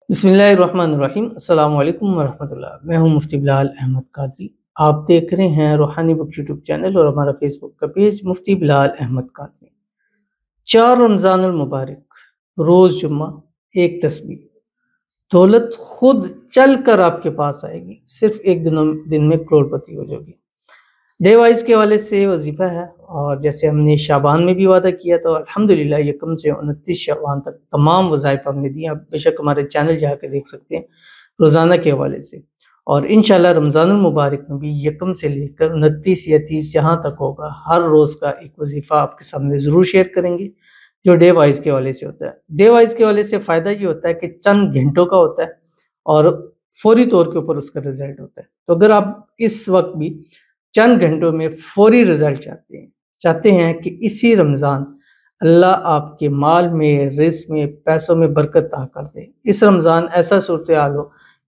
बिस्मिल्लाहिर्रहमानिर्रहीम। अस्सलाम वालेकुम वरहमतुल्लाह। मैं हूं मुफ्ती बिलाल अहमद कादरी। आप देख रहे हैं रूहानी बुक यूट्यूब चैनल और हमारा फेसबुक का पेज मुफ्ती बिलाल अहमद कादरी। 4 रमज़ानुल मुबारक, रोज़ जुम्मा, एक तस्बीह, दौलत खुद चल कर आपके पास आएगी। सिर्फ एक दिन में करोड़पति हो जाओगे। डे वाइज के हवाले से वजीफ़ा है, और जैसे हमने शाबान में भी वादा किया तो अल्हम्दुलिल्लाह यकम से 29 शाबान तक तमाम वज़ाइफ हमने दिए। आप बेशक हमारे चैनल जाकर देख सकते हैं रोज़ाना के हवाले से। और इंशाल्लाह रमज़ानुल मुबारक में भी यकम से लेकर 29 या 30 जहाँ तक होगा, हर रोज़ का एक वजीफ़ा आपके सामने ज़रूर शेयर करेंगे, जो डे वाइज के हवाले से होता है। डे वाइज के हवाले से फ़ायदा ये होता है कि चंद घंटों का होता है और फौरी तौर के ऊपर उसका रिज़ल्ट होता है। तो अगर आप इस वक्त भी चंद घंटों में फौरी रिजल्ट चाहते हैं कि इसी रमज़ान अल्लाह आपके माल में, रिज़्क़ में, पैसों में बरकत अता कर दे। इस रमज़ान ऐसा सूरत हाल हो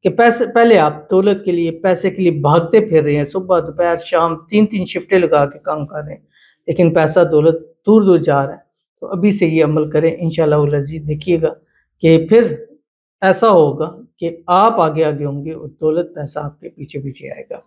कि पहले आप दौलत के लिए, पैसे के लिए भागते फिर रहे हैं, सुबह दोपहर शाम 3-3 शिफ्टें लगा के काम कर रहे हैं, लेकिन पैसा दौलत दूर दूर जा रहा है। तो अभी से ये अमल करें, इंशाअल्लाह उल अज़ीज़ देखिएगा कि फिर ऐसा होगा कि आप आगे आगे होंगे और दौलत पैसा आपके पीछे पीछे आएगा।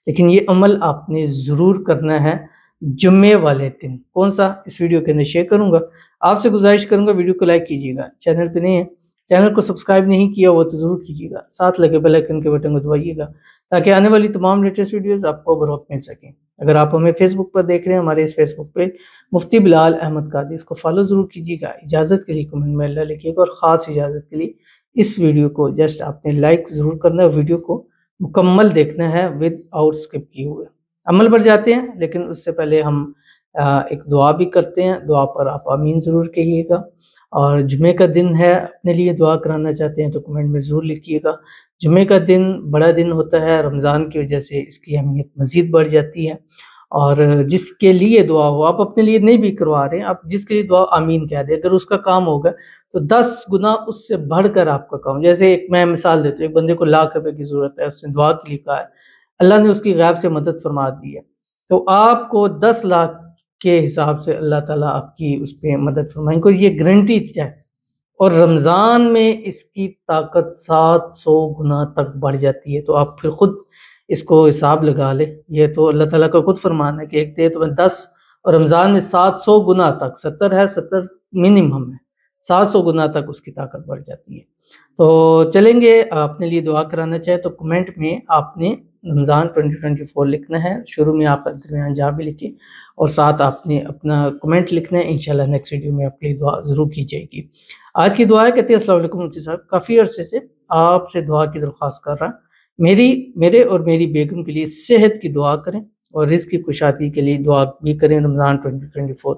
लेकिन ये अमल आपने ज़रूर करना है जुम्मे वाले दिन। कौन सा, इस वीडियो के अंदर शेयर करूँगा। आपसे गुजारिश करूँगा वीडियो को लाइक कीजिएगा, चैनल पे नहीं है, चैनल को सब्सक्राइब नहीं किया हुआ तो ज़रूर कीजिएगा, साथ लगे बेल आइकन के बटन को दबाइएगा ताकि आने वाली तमाम लेटेस्ट वीडियोज़ आपको बर वक्त मिल सकें। अगर आप हमें फेसबुक पर देख रहे हैं, हमारे इस फेसबुक पे मुफ्ती बिलाल अहमद कादरी, इसको फॉलो ज़रूर कीजिएगा। इजाज़त के लिए कमेंट में अल्लाह लिखिएगा, और ख़ास इजाज़त के लिए इस वीडियो को जस्ट आपने लाइक ज़रूर करना है, वीडियो को मुकम्मल देखना है विदाउट स्किप किए हुए। अमल पर जाते हैं, लेकिन उससे पहले हम एक दुआ भी करते हैं। दुआ पर आप आमीन ज़रूर कहिएगा। और जुमे का दिन है, अपने लिए दुआ कराना चाहते हैं तो कमेंट में ज़रूर लिखिएगा। जुमे का दिन बड़ा दिन होता है, रमज़ान की वजह से इसकी अहमियत मज़ीद बढ़ जाती है। और जिसके लिए दुआ हो, आप अपने लिए नहीं भी करवा रहे हैं, आप जिसके लिए दुआ आमीन कह दें, अगर उसका काम होगा तो 10 गुना उससे बढ़कर आपका काम। जैसे एक मैं मिसाल देता हूँ, एक बंदे को लाख रुपए की ज़रूरत है, उसने दुआ के लिए कहा है, अल्लाह ने उसकी गैब से मदद फरमा दी है, तो आपको 10 लाख के हिसाब से अल्लाह ताला आपकी उस पे मदद फरमाएंगे, ये गारंटी है। और रमज़ान में इसकी ताकत 700 गुना तक बढ़ जाती है। तो आप फिर खुद इसको हिसाब लगा लें। ये तो अल्लाह ताला का खुद फरमान है कि एक दे तुम्हें 10, और रमज़ान में 700 गुना तक, 70 है, 70 मिनिमम है, 700 गुना तक उसकी ताकत बढ़ जाती है। तो चलेंगे, अपने लिए दुआ कराना चाहे तो कमेंट में आपने रमज़ान 2024 लिखना है, शुरू में आप दरमियान जहाँ भी लिखिए, और साथ आपने अपना कमेंट लिखना है। इंशाल्लाह नेक्स्ट वीडियो में आपके लिए दुआ ज़रूर की जाएगी। आज की दुआ है, कहते हैं अस्सलाम वालेकुम मुफ्ती साहब, काफ़ी अरसे से आपसे दुआ की दरख्वास्त कर रहा, मेरे और मेरी बेगम के लिए सेहत की दुआ करें और रिज़्क़ की कुशादगी के लिए दुआ भी करें रमज़ान 2024।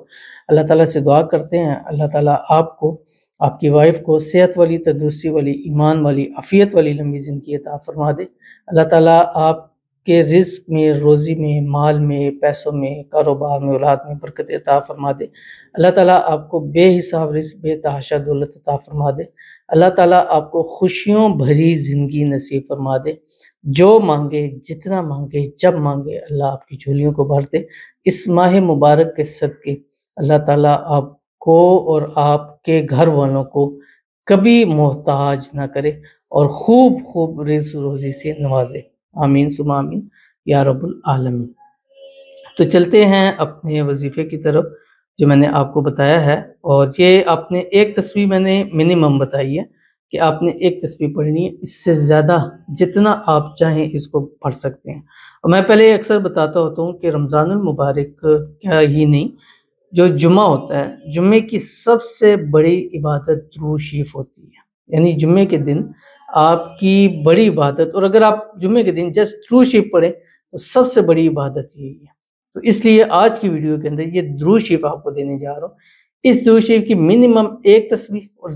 अल्लाह ताला से दुआ करते हैं, अल्लाह ताला आपको, आपकी वाइफ को सेहत वाली, तंदुरुस्ती वाली, ईमान वाली, आफ़ियत वाली लंबी ज़िंदगी अता फरमा दे। अल्लाह ताला आपके रिज़्क़ में, रोज़ी में, माल में, पैसों में, कारोबार में, औलाद में बरकत अता फरमा दे। अल्लाह ताला आपको बेहिसाब रिज़्क़, बेतहाशा दौलत अता फरमा दे। अल्लाह ताला आपको खुशियों भरी ज़िंदगी नसीब फरमा दे। जो मांगे, जितना मांगे, जब मांगे, अल्लाह आपकी झोलियों को भर दे। इस माह मुबारक के सदके अल्लाह ताला आपको और आपके घर वालों को कभी मोहताज ना करे और खूब खूब रिज़्क़ रोज़ी से नवाजे। आमीन सुम्मा आमीन या रब्बुल आलमीन। तो चलते हैं अपने वजीफ़े की तरफ जो मैंने आपको बताया है। और ये आपने एक तस्बीह मैंने मिनिमम बताई है कि आपने एक तस्बीह पढ़नी है, इससे ज़्यादा जितना आप चाहें इसको पढ़ सकते हैं। और मैं पहले अक्सर बताता होता हूँ कि रमज़ानुल मुबारक क्या ही नहीं, जो जुम्मा होता है, जुम्मे की सबसे बड़ी इबादत दुरूद शरीफ होती है। यानी जुम्मे के दिन आपकी बड़ी इबादत, और अगर आप जुम्मे के दिन जस्ट दुरूद शरीफ पढ़ें तो सबसे बड़ी इबादत यही है। तो इसलिए आज की वीडियो के अंदर ये दुरूद शरीफ आपको देने जा रहा हूँ। इस दुरूद शरीफ की मिनिमम एक तस्बीह, और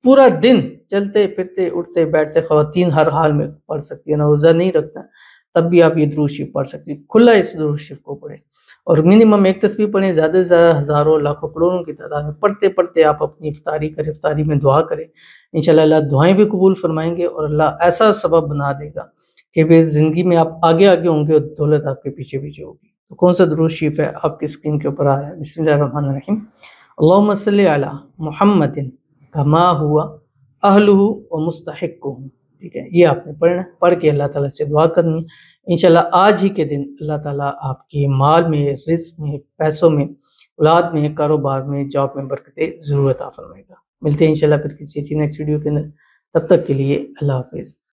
पूरा दिन चलते फिरते, उठते बैठते, ख़वातीन हर हाल में पढ़ सकती है ना, रोज़ा नहीं रखना तब भी आप ये दुरूद शरीफ पढ़ सकती है। खुला इस दुरूद शरीफ को पढ़ें और मिनिमम एक तस्बीह पढ़ें। ज़्यादा से ज़्यादा हज़ारों, लाखों, करोड़ों की तादाद में पढ़ते पढ़ते आप अपनी इफ्तारी करें, इफ्तारी में दुआ करें। इंशाअल्लाह अल्लाह दुआएं भी कबूल फरमाएंगे और अल्लाह ऐसा सबब बना देगा कि वे ज़िंदगी में आप आगे आगे होंगे और दौलत आपके पीछे पीछे होगी। तो कौन सा दुरूद शरीफ है, आपकी स्क्रीन के ऊपर आ रहा है। बिस्मिल्लाहिर्रहमानिर्रहीम। अल्लाहुम्मा सल्ली अला मुहम्मदिन कमा हुआ اہلہ و مستحق ہوں، ٹھیک ہے، یہ آپ نے پڑھنا ہے، پڑھ کے اللہ تعالیٰ سے دعا کرنی ہے انشاءاللہ آج ہی کے دن اللہ تعالیٰ آپ کے مال میں، رزق میں، پیسوں میں، اولاد میں، کاروبار میں، جاب میں برکتیں ضرور عطا فرمائے گا۔ ملتے ہیں انشاءاللہ پھر کسی اچھی نیکسٹ ویڈیو کے اندر، تب تک کے لیے اللہ حافظ۔